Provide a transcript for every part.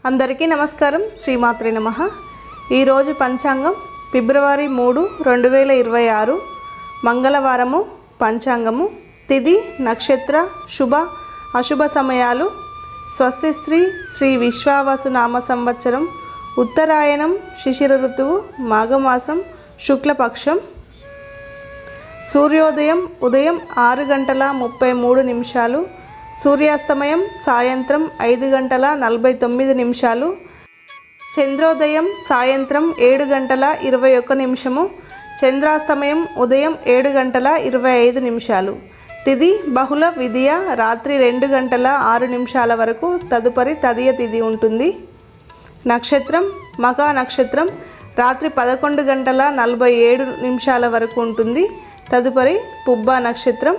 అందరికీ నమస్కారం. శ్రీమాత్రే నమః. ఈరోజు పంచాంగం ఫిబ్రవరి 3, 2026 మంగళవారము. పంచాంగము తిథి, నక్షత్ర, శుభ అశుభ సమయాలు. స్వస్తి శ్రీ విశ్వావసు నామ సంవత్సరం, ఉత్తరాయణం, శిశిర ఋతువు, మాఘమాసం, శుక్లపక్షం. సూర్యోదయం ఉదయం 6:33, సూర్యాస్తమయం సాయంత్రం 5:49, చంద్రోదయం సాయంత్రం 7:21, చంద్రాస్తమయం ఉదయం 7:25. తిథి బహుళ విధియ రాత్రి 2:06 వరకు, తదుపరి తదియ తిథి ఉంటుంది. నక్షత్రం మఖా నక్షత్రం రాత్రి 11:47 వరకు ఉంటుంది, తదుపరి పుబ్బా నక్షత్రం.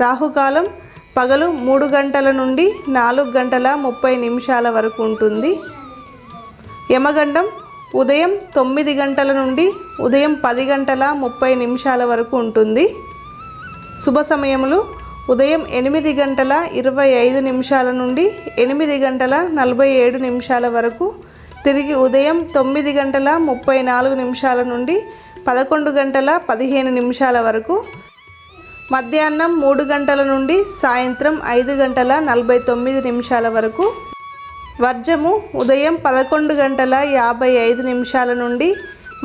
రాహుకాలం పగలు 3 గంటల నుండి 4:30 వరకు ఉంటుంది. యమగండం ఉదయం 9 గంటల నుండి ఉదయం 10:30 వరకు ఉంటుంది. శుభ సమయములు ఉదయం 8:25 నుండి 8:47 వరకు, తిరిగి ఉదయం 9:34 నుండి 11:15 వరకు, మధ్యాహ్నం 3 గంటల నుండి సాయంత్రం 5:49 వరకు. వర్జము ఉదయం 11:55 నుండి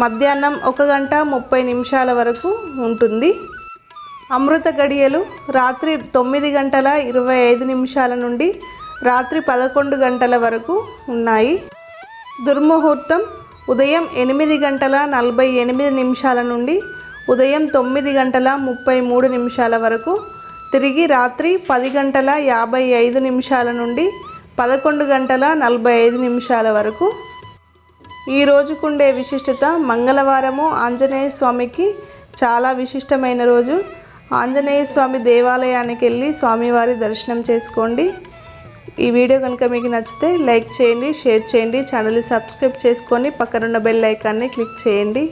మధ్యాహ్నం 1:30 వరకు ఉంటుంది. అమృత గడియలు రాత్రి 9:25 నుండి రాత్రి 11 వరకు ఉన్నాయి. దుర్ముహూర్తం ఉదయం 8:48 నుండి ఉదయం 9:33 వరకు, తిరిగి రాత్రి 10:55 నుండి 11:45 వరకు. ఈ రోజుకుండే విశిష్టత: మంగళవారము ఆంజనేయ స్వామికి చాలా విశిష్టమైన రోజు. ఆంజనేయ స్వామి దేవాలయానికి వెళ్ళి స్వామివారి దర్శనం చేసుకోండి. ఈ వీడియో కనుక మీకు నచ్చితే లైక్ చేయండి, షేర్ చేయండి, ఛానల్ని సబ్స్క్రైబ్ చేసుకొని పక్కనున్న బెల్ ఐకాన్ని క్లిక్ చేయండి.